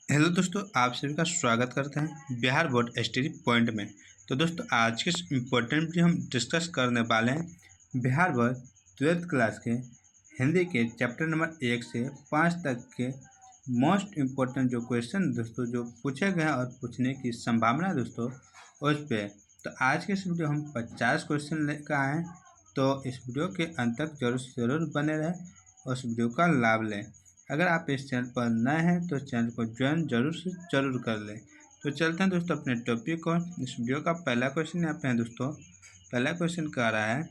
Hello दोस्तों, आप सभी का स्वागत करते हैं बिहार बोर्ड स्टडी पॉइंट में। तो दोस्तों, आज के इस इम्पोर्टेंट वीडियो हम डिस्कस करने वाले हैं बिहार बोर्ड 12th क्लास के हिंदी के चैप्टर नंबर 1 से 5 तक के मोस्ट इम्पोर्टेंट जो क्वेश्चन दोस्तों जो पूछे गए हैं और पूछने की संभावना है दोस्तों उस पर। तो आज के इस वीडियो हम 50 क्वेश्चन लेकर आए हैं। तो इस वीडियो के अंत तक जरूर बने रहें और इस वीडियो का लाभ लें। अगर आप इस चैनल पर नए हैं तो चैनल को ज्वाइन जरूर कर लें। तो चलते हैं दोस्तों अपने टॉपिक को। इस वीडियो का पहला क्वेश्चन यहाँ पे है दोस्तों। पहला क्वेश्चन कह रहा है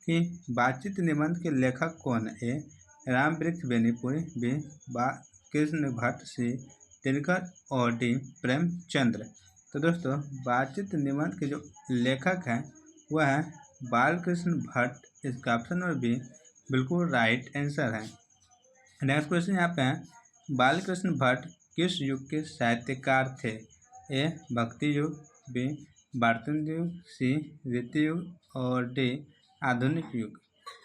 कि बातचीत निबंध के लेखक कौन है? ए राम वृक्ष बेनीपुरी, बी कृष्ण भट्ट, सी दिनकर और डी प्रेमचंद्र। तो दोस्तों, बातचीत निबंध के जो लेखक हैं वह है बालकृष्ण भट्ट। इसका ऑप्शन नंबर बी बिल्कुल राइट आंसर है। नेक्स्ट क्वेश्चन यहाँ पे है, बालकृष्ण भट्ट किस युग के साहित्यकार थे? ए भक्ति युग, बी भारतेंदु युग, सी द्वितीय युग और डी आधुनिक युग।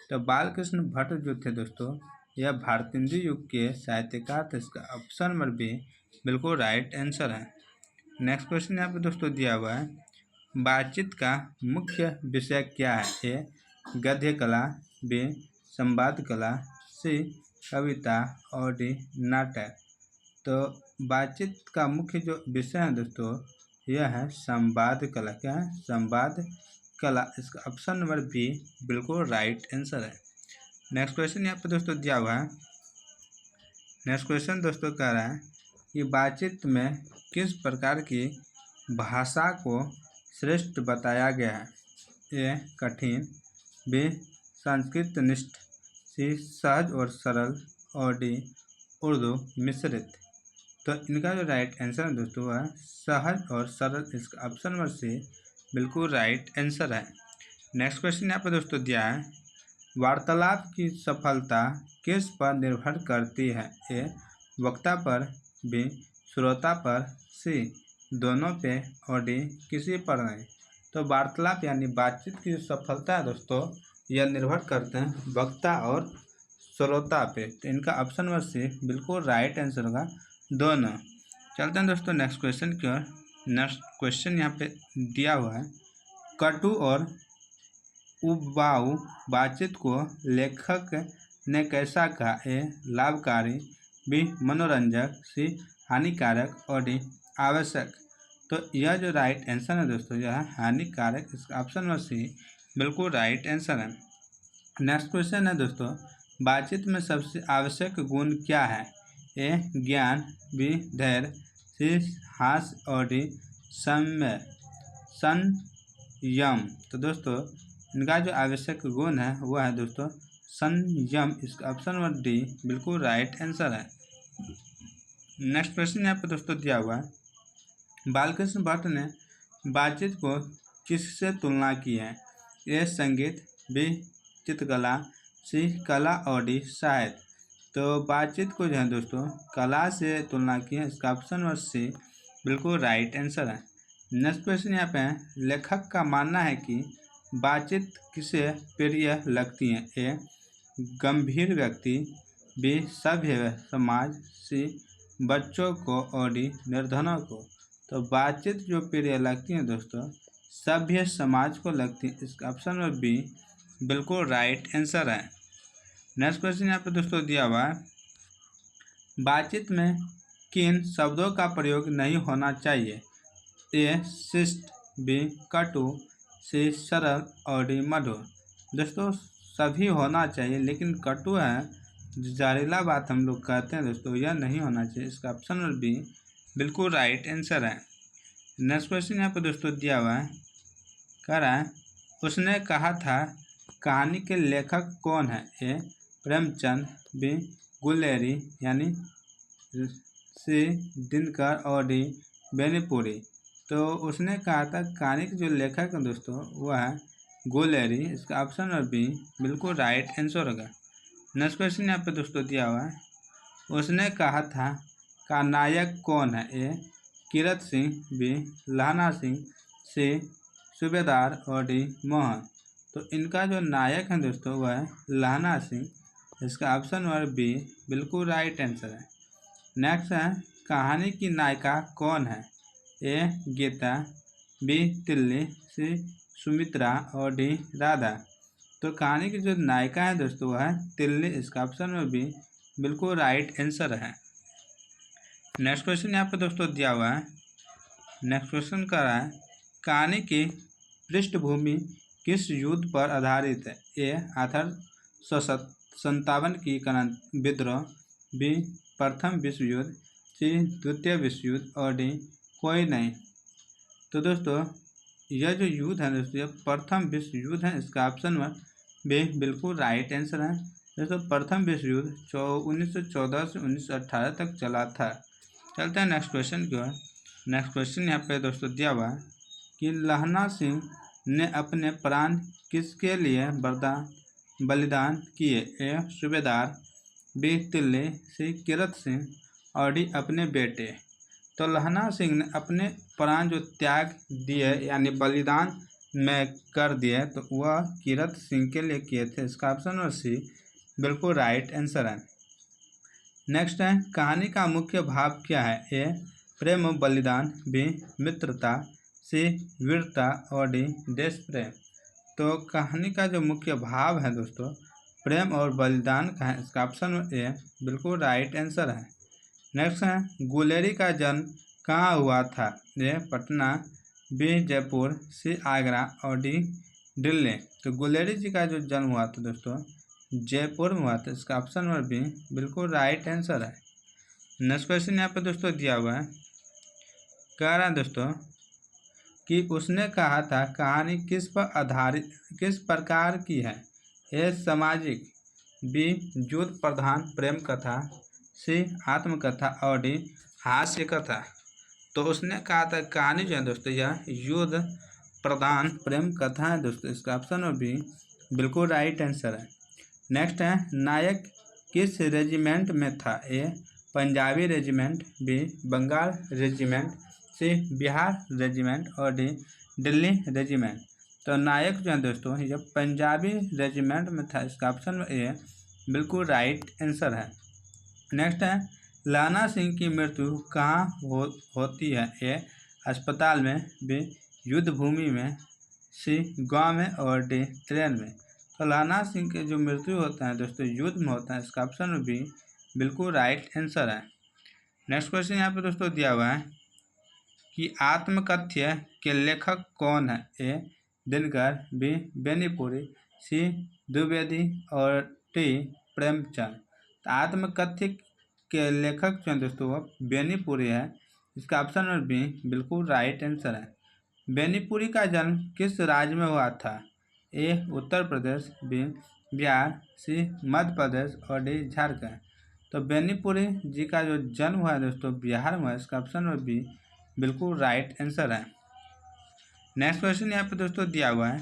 तो बालकृष्ण भट्ट जो थे दोस्तों यह भारतेंदु युग के साहित्यकार थे। इसका ऑप्शन नंबर बी बिल्कुल राइट आंसर है। नेक्स्ट क्वेश्चन यहाँ पे दोस्तों दिया हुआ है, बातचीत का मुख्य विषय क्या है? ए गद्य कला, बी संवाद कला, सी कविता और डी नाटक। तो बातचीत का मुख्य जो विषय है दोस्तों यह है संवाद कला। क्या है? संवाद कला। इसका ऑप्शन नंबर बी बिल्कुल राइट आंसर है। नेक्स्ट क्वेश्चन यहाँ पे दोस्तों दिया हुआ है। नेक्स्ट क्वेश्चन दोस्तों कह रहा है कि बातचीत में किस प्रकार की भाषा को श्रेष्ठ बताया गया है? ए कठिन, बी संस्कृत निष्ठ, सी सहज और सरल और डी उर्दू मिश्रित। तो इनका जो राइट आंसर है दोस्तों है सहज और सरल। इसका ऑप्शन नंबर सी बिल्कुल राइट आंसर है। नेक्स्ट क्वेश्चन यहाँ पर दोस्तों दिया है, वार्तालाप की सफलता किस पर निर्भर करती है? ए वक्ता पर, बी श्रोता पर, सी दोनों पे और डी किसी पर नहीं। तो वार्तालाप यानी बातचीत की सफलता है दोस्तों यह निर्भर करते हैं वक्ता और श्रोता पे। तो इनका ऑप्शन नंबर सी बिल्कुल राइट आंसर होगा, दोनों। चलते हैं दोस्तों नेक्स्ट क्वेश्चन की ओर। नेक्स्ट क्वेश्चन यहाँ पे दिया हुआ है, कटु और उपबाऊ बातचीत को लेखक ने कैसा कहा? ए लाभकारी, बी मनोरंजक, सी हानिकारक और डी आवश्यक। तो यह जो राइट आंसर है दोस्तों यह है हानिकारक। इसका ऑप्शन नंबर सी बिल्कुल राइट आंसर है। नेक्स्ट क्वेश्चन है दोस्तों, बातचीत में सबसे आवश्यक गुण क्या है? ए ज्ञान, बी धैर्य, सी हास्य और डी संयम। तो दोस्तों इनका जो आवश्यक गुण है वह है दोस्तों संयम। इसका ऑप्शन नंबर डी बिल्कुल राइट आंसर है। नेक्स्ट क्वेश्चन यहाँ पर दोस्तों दिया हुआ है, बालकृष्ण भट्ट ने बातचीत को किससे तुलना की है? ए संगीत, बी चित्रकला, सी कला और डी साहित्य। तो बातचीत को जो है दोस्तों कला से तुलना की है। इसका ऑप्शन नंबर सी बिल्कुल राइट आंसर है। नेक्स्ट क्वेश्चन यहाँ पे है, लेखक का मानना है कि बातचीत किसे प्रिय लगती है? ए गंभीर व्यक्ति, बी सभ्य समाज, सी बच्चों को और डी निर्धनों को। तो बातचीत जो प्रिय लगती है दोस्तों सभ्य समाज को लगती है। इसका ऑप्शन नंबर बी बिल्कुल राइट आंसर है। नेक्स्ट क्वेश्चन यहाँ पे दोस्तों दिया हुआ है, बातचीत में किन शब्दों का प्रयोग नहीं होना चाहिए? ए शिष्ट, बी कटु, सी सरल और डी मधुर। दोस्तों सभी होना चाहिए लेकिन कटु है जहरीला बात हम लोग कहते हैं दोस्तों यह नहीं होना चाहिए। इसका ऑप्शन नंबर बी बिल्कुल राइट आंसर है। नेक्स्ट क्वेश्चन यहाँ पे दोस्तों दिया हुआ है, कह रहा है उसने कहा था कहानी के लेखक कौन है? ए प्रेमचंद, बी गुलेरी यानी सी दिनकर और डी बेनीपुरी। तो उसने कहा था कहानी के जो लेखक हैं दोस्तों वह है गुलेरी। इसका ऑप्शन नंबर बी बिल्कुल राइट आंसर होगा। नेक्स्ट क्वेश्चन यहाँ पे दोस्तों दिया हुआ है, उसने कहा था का नायक कौन है? ए कीरत सिंह, बी लहना सिंह, सी सूबेदार और डी मोहन। तो इनका जो नायक है दोस्तों वह है लहना सिंह। इसका ऑप्शन नंबर बी बिल्कुल राइट आंसर है। नेक्स्ट है कहानी की नायिका कौन है? ए गीता, बी तिल्ली, सी सुमित्रा और डी राधा। तो कहानी की जो नायिका है दोस्तों वह है तिल्ली। इसका ऑप्शन में भी बिल्कुल राइट आंसर है। नेक्स्ट क्वेश्चन यहाँ पे दोस्तों दिया हुआ है। नेक्स्ट क्वेश्चन कर रहा है, कहानी की पृष्ठभूमि किस युद्ध पर आधारित है? ए 1857 की क्रांति विद्रोह, बी प्रथम विश्व युद्ध, सी द्वितीय विश्व युद्ध और डी कोई नहीं। तो दोस्तों यह जो युद्ध है दोस्तों, यह प्रथम विश्व युद्ध है। इसका ऑप्शन में भी बिल्कुल राइट आंसर है। दोस्तों प्रथम विश्व युद्ध 1914 से 1918 तक चला था। चलते हैं नेक्स्ट क्वेश्चन की ओर। नेक्स्ट क्वेश्चन यहाँ पे दोस्तों दिया हुआ है कि लहना सिंह ने अपने प्राण किसके लिए बलिदान किए? ए सूबेदार, बी तिल्ली, सी कीरत सिंह और डी अपने बेटे। तो लहना सिंह ने अपने प्राण जो त्याग दिए यानी बलिदान में कर दिए तो वह कीरत सिंह के लिए किए थे। इसका ऑप्शन और सी बिल्कुल राइट आंसर है। नेक्स्ट है, कहानी का मुख्य भाव क्या है? ए प्रेम और बलिदान, बी मित्रता, सी वीरता और डी देश प्रेम। तो कहानी का जो मुख्य भाव है दोस्तों प्रेम और बलिदान का है। इसका ऑप्शन ए बिल्कुल राइट आंसर है। नेक्स्ट है, गुलेरी का जन्म कहाँ हुआ था? ए पटना, बी जयपुर, सी आगरा और डी दिल्ली। तो गुलेरी जी का जो जन्म हुआ था दोस्तों जयपुर में हुआ था। इसका ऑप्शन में भी बिल्कुल राइट आंसर है। नेक्स्ट क्वेश्चन यहाँ पे दोस्तों दिया हुआ है, कह रहा है दोस्तों कि उसने कहा था कहानी किस पर आधारित किस प्रकार की है? ए सामाजिक, बी युद्ध प्रधान प्रेम कथा, सी आत्मकथा और डी हास्य कथा। तो उसने कहा था कहानी जो है दोस्तों यह युद्ध प्रधान प्रेम कथा है दोस्तों। इसका ऑप्शन में भी बिल्कुल राइट आंसर है। नेक्स्ट है, नायक किस रेजिमेंट में था? A Punjabi regiment, B Bengal regiment, C Bihar regiment और डी दिल्ली रेजिमेंट। तो नायक जो है दोस्तों यह पंजाबी रेजिमेंट में था। इसका ऑप्शन में ए बिल्कुल राइट आंसर है। नेक्स्ट है, लहना सिंह की मृत्यु कहाँ होती है? ए अस्पताल में, बी युद्ध भूमि में, सी गांव में और डी ट्रेन में। तो लहना सिंह के जो मृत्यु होता है दोस्तों युद्ध में होता है। इसका ऑप्शन में भी बिल्कुल राइट आंसर है। नेक्स्ट क्वेश्चन यहाँ पे दोस्तों दिया हुआ है कि आत्मकथ्य के लेखक कौन है? ए दिनकर, बी बेनीपुरी, सी द्विवेदी और डी प्रेमचंद। आत्मकथ्य के लेखक जो है दोस्तों वह बेनीपुरी है। इसका ऑप्शन में भी बिल्कुल राइट आंसर है। बेनीपुरी का जन्म किस राज्य में हुआ था? ए उत्तर प्रदेश, बी बिहार, सी मध्य प्रदेश और डी झारखंड। तो बेनीपुरी जी का जो जन्म हुआ है दोस्तों बिहार में। इसका ऑप्शन में भी बिल्कुल राइट आंसर है। नेक्स्ट क्वेश्चन यहाँ पे दोस्तों दिया हुआ है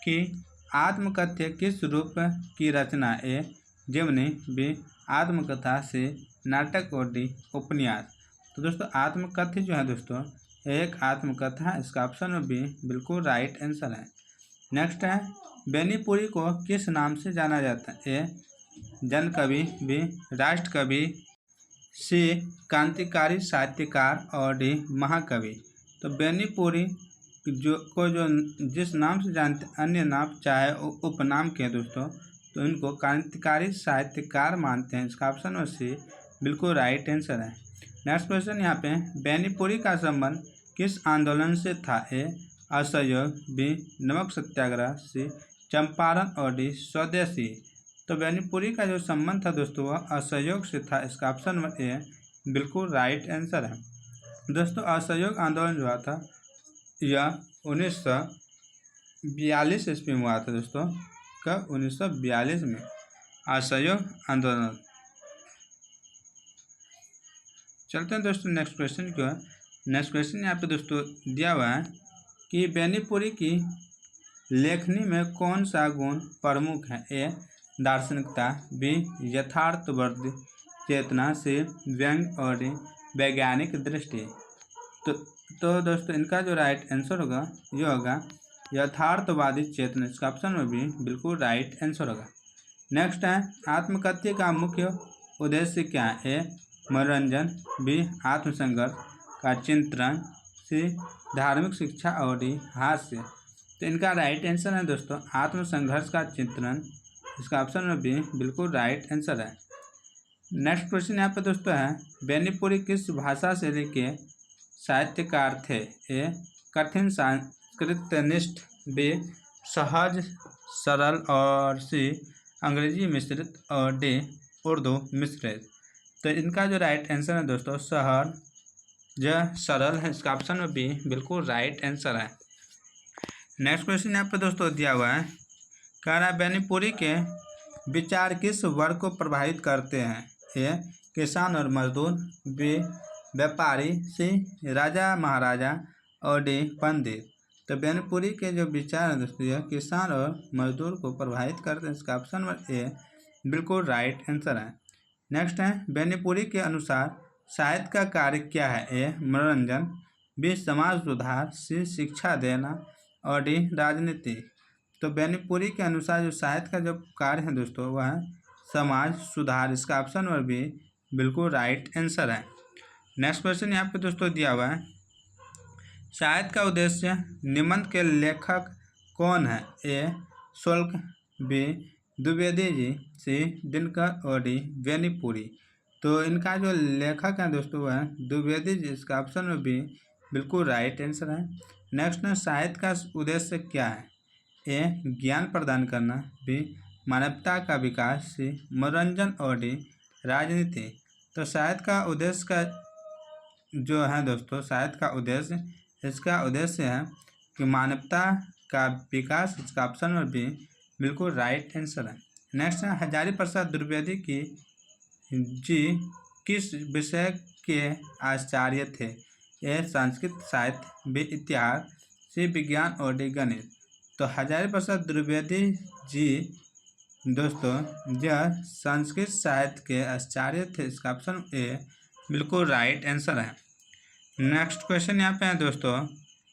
कि आत्मकथ्य किस रूप की रचना? ए जीवनी, बी आत्मकथा, से नाटक और डी उपन्यास। तो दोस्तों आत्मकथ्य जो है दोस्तों एक आत्मकथा है। इसका ऑप्शन में भी बिल्कुल राइट आंसर है। नेक्स्ट है, बेनीपुरी को किस नाम से जाना जाता है? ए जन कवि, बी राष्ट्र कवि, सी क्रांतिकारी साहित्यकार और डी महाकवि। तो बेनीपुरी जो जिस नाम से जानते अन्य नाम चाहे उपनाम के दोस्तों तो इनको क्रांतिकारी साहित्यकार मानते हैं। इसका ऑप्शन में सी बिल्कुल राइट आंसर है। नेक्स्ट क्वेश्चन यहाँ पे, बेनीपुरी का संबंध किस आंदोलन से था? ए असहयोग, बी नमक सत्याग्रह, सी चंपारण और डी स्वदेशी। तो बेनीपुरी का जो संबंध था दोस्तों वह असहयोग से था। इसका ऑप्शन में ए बिल्कुल राइट आंसर है। दोस्तों असहयोग आंदोलन जो हुआ था यह 1942 ईस्वी में हुआ था दोस्तों। कब? 1942 में असहयोग आंदोलन। चलते हैं दोस्तों नेक्स्ट क्वेश्चन की ओर। नेक्स्ट क्वेश्चन यहाँ पे दोस्तों दिया हुआ है कि बेनीपुरी की लेखनी में कौन सा गुण प्रमुख है? ए दार्शनिकता, बी यथार्थवादी चेतना, से व्यंग और डी वैज्ञानिक दृष्टि। तो दोस्तों इनका जो राइट आंसर होगा यह होगा यथार्थवादी चेतना। इसका ऑप्शन में भी बिल्कुल राइट आंसर होगा। नेक्स्ट है, आत्मकथ्य का मुख्य उद्देश्य क्या है? ए मनोरंजन, बी आत्मसंघर्ष का चित्रण, सी धार्मिक शिक्षा और डी हास्य। तो इनका राइट आंसर है दोस्तों आत्मसंघर्ष का चित्रण। इसका ऑप्शन में बी बिल्कुल राइट आंसर है। नेक्स्ट क्वेश्चन यहाँ पे दोस्तों है, बेनीपुरी किस भाषा शैली के साहित्यकार थे? ए कठिन संस्कृतनिष्ठ, बी सहज सरल और सी अंग्रेजी मिश्रित और डी उर्दू मिश्रित। तो इनका जो राइट आंसर है दोस्तों सहज सरल है। इसका ऑप्शन में बी बिल्कुल राइट आंसर है। नेक्स्ट क्वेश्चन यहाँ पे दोस्तों दिया हुआ है, कह रहा है बेनीपुरी के विचार किस वर्ग को प्रभावित करते हैं? ए किसान और मजदूर, बी व्यापारी, सी राजा महाराजा और डी पंडित। तो बेनीपुरी के जो विचार हैं दोस्तों यह किसान और मजदूर को प्रभावित करते हैं। इसका ऑप्शन नंबर ए बिल्कुल राइट आंसर है। नेक्स्ट है, बेनीपुरी के अनुसार साहित्य का कार्य क्या है? ए मनोरंजन, बी समाज सुधार, सी शिक्षा देना और डी राजनीति। तो बेनीपुरी के अनुसार जो साहित्य का जो कार्य है दोस्तों वह है समाज सुधार। इसका ऑप्शन नंबर बी बिल्कुल राइट आंसर है। नेक्स्ट क्वेश्चन यहाँ पे दोस्तों दिया हुआ है, साहित्य का उद्देश्य निबंध के लेखक कौन है? ए शुल्क, बी द्विवेदी जी, सी दिनकर और डी बेनीपुरी। तो इनका जो लेखक है दोस्तों वह है द्विवेदी जी। इसका ऑप्शन में बी बिल्कुल राइट आंसर है। नेक्स्ट है, साहित्य का उद्देश्य क्या है? ए ज्ञान प्रदान करना, बी मानवता का विकास, सी मनोरंजन और डी राजनीति। तो साहित्य का उद्देश्य का जो है दोस्तों साहित्य का उद्देश्य, इसका उद्देश्य है कि मानवता का विकास। इसका ऑप्शन में बी बिल्कुल राइट आंसर है। नेक्स्ट है, हजारी प्रसाद द्विवेदी की जी किस विषय के आचार्य थे? ए संस्कृत साहित्य, बी इतिहास, सी विज्ञान और डी गणित। तो हजारी प्रसाद द्विवेदी जी दोस्तों यह संस्कृत साहित्य के आचार्य थे। इसका ऑप्शन ए बिल्कुल राइट आंसर है। नेक्स्ट क्वेश्चन यहाँ पे है दोस्तों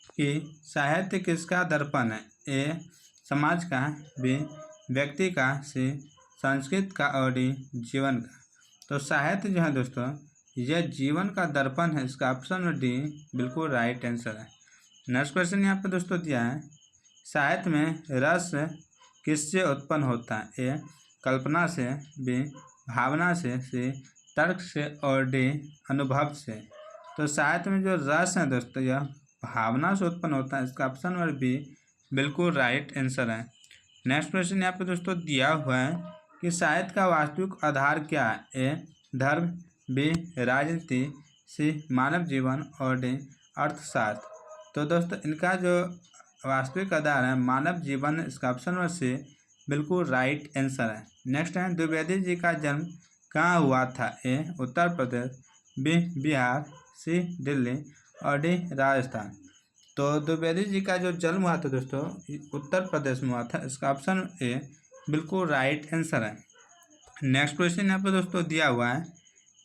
कि साहित्य किसका दर्पण है? ए समाज का, बी व्यक्ति का, सी संस्कृत का और डी जीवन का। तो साहित्य जो है दोस्तों यह जीवन का दर्पण है। इसका ऑप्शन में डी बिल्कुल राइट आंसर है। नेक्स्ट क्वेश्चन यहाँ पे दोस्तों दिया है, साहित्य में रस किससे उत्पन्न होता है? ए कल्पना से, बी भावना से, सी तर्क से और डी अनुभव से। तो साहित्य में जो रस है दोस्तों यह भावना से उत्पन्न होता है। इसका ऑप्शन नंबर बी बिल्कुल राइट आंसर है। नेक्स्ट क्वेश्चन यहाँ पे दोस्तों दिया हुआ है कि साहित्य का वास्तविक आधार क्या है? ए धर्म, बी राजनीति, सी मानव जीवन और डी अर्थशास्त्र। तो दोस्तों इनका जो वास्तविक आधार है मानव जीवन। इसका ऑप्शन नंबर सी बिल्कुल राइट आंसर है। नेक्स्ट है, द्विवेदी जी का जन्म कहाँ हुआ था? ए उत्तर प्रदेश, बी बिहार, सी दिल्ली और डी राजस्थान। तो द्विवेदी जी का जो जन्म हुआ था दोस्तों उत्तर प्रदेश में हुआ था। इसका ऑप्शन ए बिल्कुल राइट आंसर है। नेक्स्ट क्वेश्चन यहाँ पे दोस्तों दिया हुआ है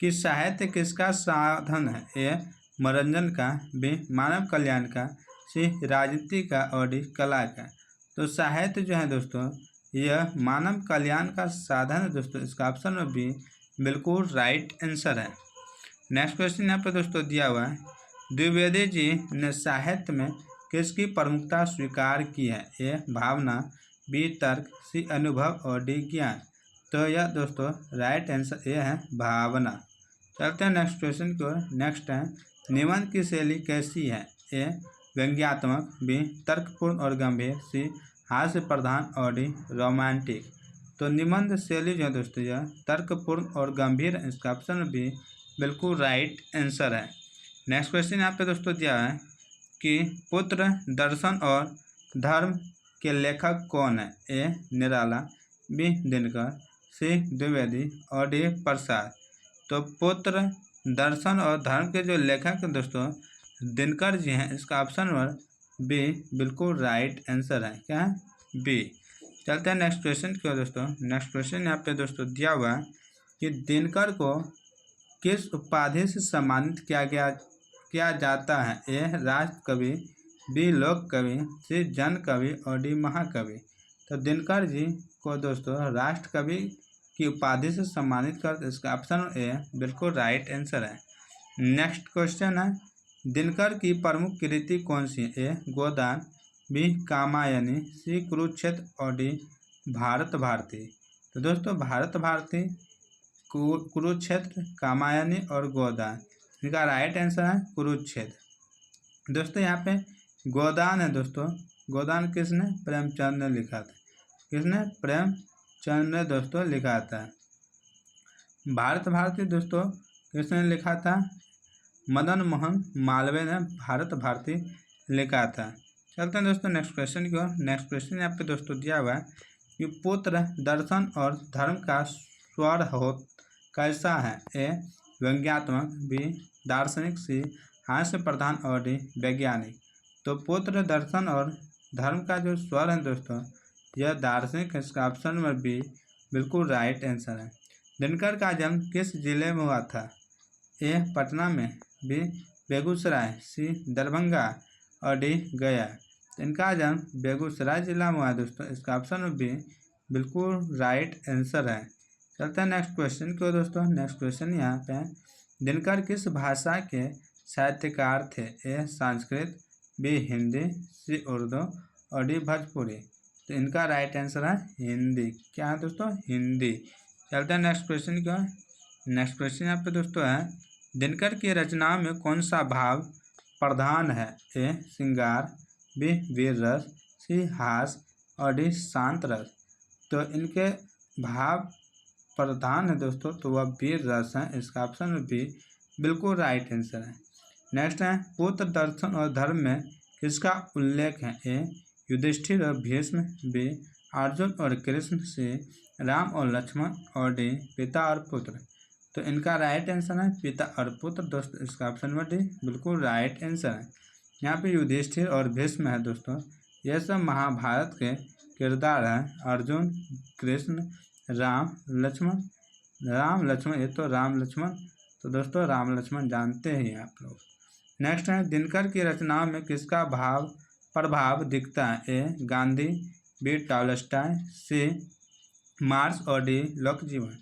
कि साहित्य किसका साधन है? ए मनोरंजन का, बी मानव कल्याण का, सी राजनीति का और डी कला का। तो साहित्य जो है दोस्तों यह मानव कल्याण का साधन है दोस्तों। इसका ऑप्शन में बी बिल्कुल राइट आंसर है। नेक्स्ट क्वेश्चन यहाँ पे दोस्तों दिया हुआ है, द्विवेदी जी ने साहित्य में किसकी प्रमुखता स्वीकार की है? ए भावना, बी तर्क, सी अनुभव और डी ज्ञान। तो यह दोस्तों राइट आंसर ए है भावना। चलते हैं नेक्स्ट क्वेश्चन की ओर। नेक्स्ट है, निबंध की शैली कैसी है? ए व्यंग्यात्मक, बी तर्कपूर्ण और गंभीर, सी हास्य प्रधान और डी रोमांटिक। तो निबंध शैली जो है दोस्तों यह तर्कपूर्ण और गंभीर है। इसका ऑप्शन बी बिल्कुल राइट आंसर है। नेक्स्ट क्वेश्चन यहाँ पे दोस्तों दिया है कि पुत्र दर्शन और धर्म के लेखक कौन है? ए निराला, बी दिनकर, सी द्विवेदी और डी प्रसाद। तो पुत्र दर्शन और धर्म के जो लेखक हैं दोस्तों दिनकर जी हैं। इसका ऑप्शन नंबर बी बिल्कुल राइट आंसर है। क्या है? बी। चलते हैं नेक्स्ट क्वेश्चन की ओर दोस्तों। नेक्स्ट क्वेश्चन यहाँ पे दोस्तों दिया हुआ है कि दिनकर को किस उपाधि से सम्मानित किया जाता है? ए राष्ट्र कवि, बी लोक कवि, सी जन कवि और डी महाकवि। तो दिनकर जी को दोस्तों राष्ट्र कवि की उपाधि से सम्मानित करते? इसका ऑप्शन ए बिल्कुल राइट आंसर है। नेक्स्ट क्वेश्चन है, दिनकर की प्रमुख कृति कौन सी है? ए गोदान, बी कामायनी, सी कुरुक्षेत्र और डी भारत भारती। तो दोस्तों भारत भारती, कुरुक्षेत्र, कामायनी और गोदान, इनका राइट आंसर है कुरुक्षेत्र। दोस्तों यहाँ पे गोदान है दोस्तों, गोदान किसने? प्रेमचंद ने लिखा था। किसने? प्रेमचंद ने दोस्तों लिखा था। भारत भारती दोस्तों किसने लिखा था? मदन मोहन मालवीय ने भारत भारती लिखा था। चलते हैं दोस्तों नेक्स्ट क्वेश्चन की ओर। नेक्स्ट क्वेश्चन यहाँ पे दोस्तों दिया हुआ है कि पुत्र दर्शन और धर्म का स्वर हो कैसा है? ए व्यंग्यात्मक, बी दार्शनिक, सी हास्य प्रधान और डी वैज्ञानिक। तो पुत्र दर्शन और धर्म का जो स्वर है दोस्तों यह दार्शनिक है। इसका ऑप्शन नंबर बी बिल्कुल राइट आंसर है। दिनकर का जन्म किस जिले में हुआ था? ए पटना में, बी बेगूसराय, सी दरभंगा और डी गया। इनका जन्म बेगूसराय जिला में हुआ है दोस्तों। इसका ऑप्शन नंबर बी बिल्कुल राइट आंसर है। चलते हैं नेक्स्ट क्वेश्चन को दोस्तों। नेक्स्ट क्वेश्चन यहाँ पे है, दिनकर किस भाषा के साहित्यकार थे? ए संस्कृत, बी हिंदी, सी उर्दू और डी भोजपुरी। तो इनका राइट आंसर है हिंदी। क्या है दोस्तों? हिंदी। चलते हैं नेक्स्ट क्वेश्चन की ओर। नेक्स्ट क्वेश्चन यहाँ पे दोस्तों है, दिनकर की रचनाओं में कौन सा भाव प्रधान है? ए श्रृंगार, बी वीर रस, सी हास और डी शांत रस। तो इनके भाव प्रधान है दोस्तों तो वह वीर रस है। इसका ऑप्शन बी बिल्कुल राइट आंसर है। नेक्स्ट है, पुत्र दर्शन और धर्म में किसका उल्लेख है? ए युधिष्ठिर और भीष्म, बी अर्जुन और कृष्ण, सी राम और लक्ष्मण और डी पिता और पुत्र। तो इनका राइट आंसर है पिता और पुत्र दोस्तों। इसका ऑप्शन नंबर डी बिल्कुल राइट आंसर है। यहाँ पे युधिष्ठिर और भीष्म है दोस्तों, यह सब महाभारत के किरदार हैं। अर्जुन, कृष्ण, राम लक्ष्मण, ये तो राम लक्ष्मण। तो दोस्तों राम लक्ष्मण जानते ही आप लोग। नेक्स्ट है, दिनकर की रचनाओं में किसका प्रभाव दिखता है? ए गांधी, बी टॉलस्टॉय, सी मार्क्स और डी लोक जीवन।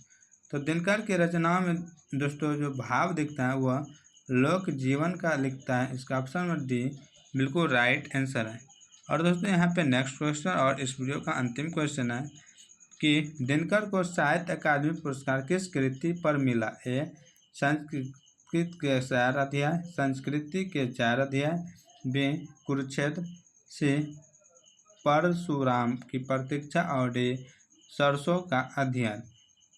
तो दिनकर की रचनाओं में दोस्तों जो भाव दिखता है वह लोक जीवन का लिखता है। इसका ऑप्शन नंबर डी बिल्कुल राइट आंसर है। और दोस्तों यहाँ पे नेक्स्ट क्वेश्चन और इस वीडियो का अंतिम क्वेश्चन है कि दिनकर को साहित्य अकादमी पुरस्कार किस कृति पर मिला? ए संस्कृत के 4 अध्याय, संस्कृति के 4 अध्याय, बी कुरुक्षेत्र, सी परशुराम की प्रतीक्षा और डी सरसों का अध्ययन।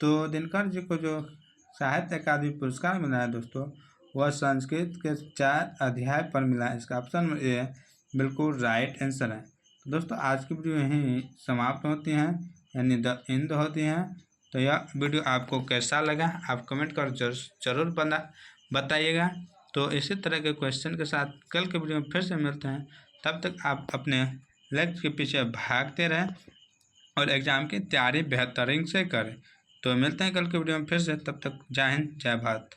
तो दिनकर जी को जो साहित्य अकादमी पुरस्कार मिला है दोस्तों वह संस्कृत के 4 अध्याय पर मिला है। इसका ऑप्शन नंबर ए बिल्कुल राइट आंसर है। तो दोस्तों आज की वीडियो यहीं समाप्त होती हैं, यानी द एंड होती हैं। तो यह वीडियो आपको कैसा लगा आप कमेंट कर जरूर बताइएगा। तो इसी तरह के क्वेश्चन के साथ कल के वीडियो में फिर से मिलते हैं। तब तक आप अपने लक्ष्य के पीछे भागते रहें और एग्ज़ाम की तैयारी बेहतरीन से करें। तो मिलते हैं कल के वीडियो में फिर से, तब तक जय हिंद जय भारत।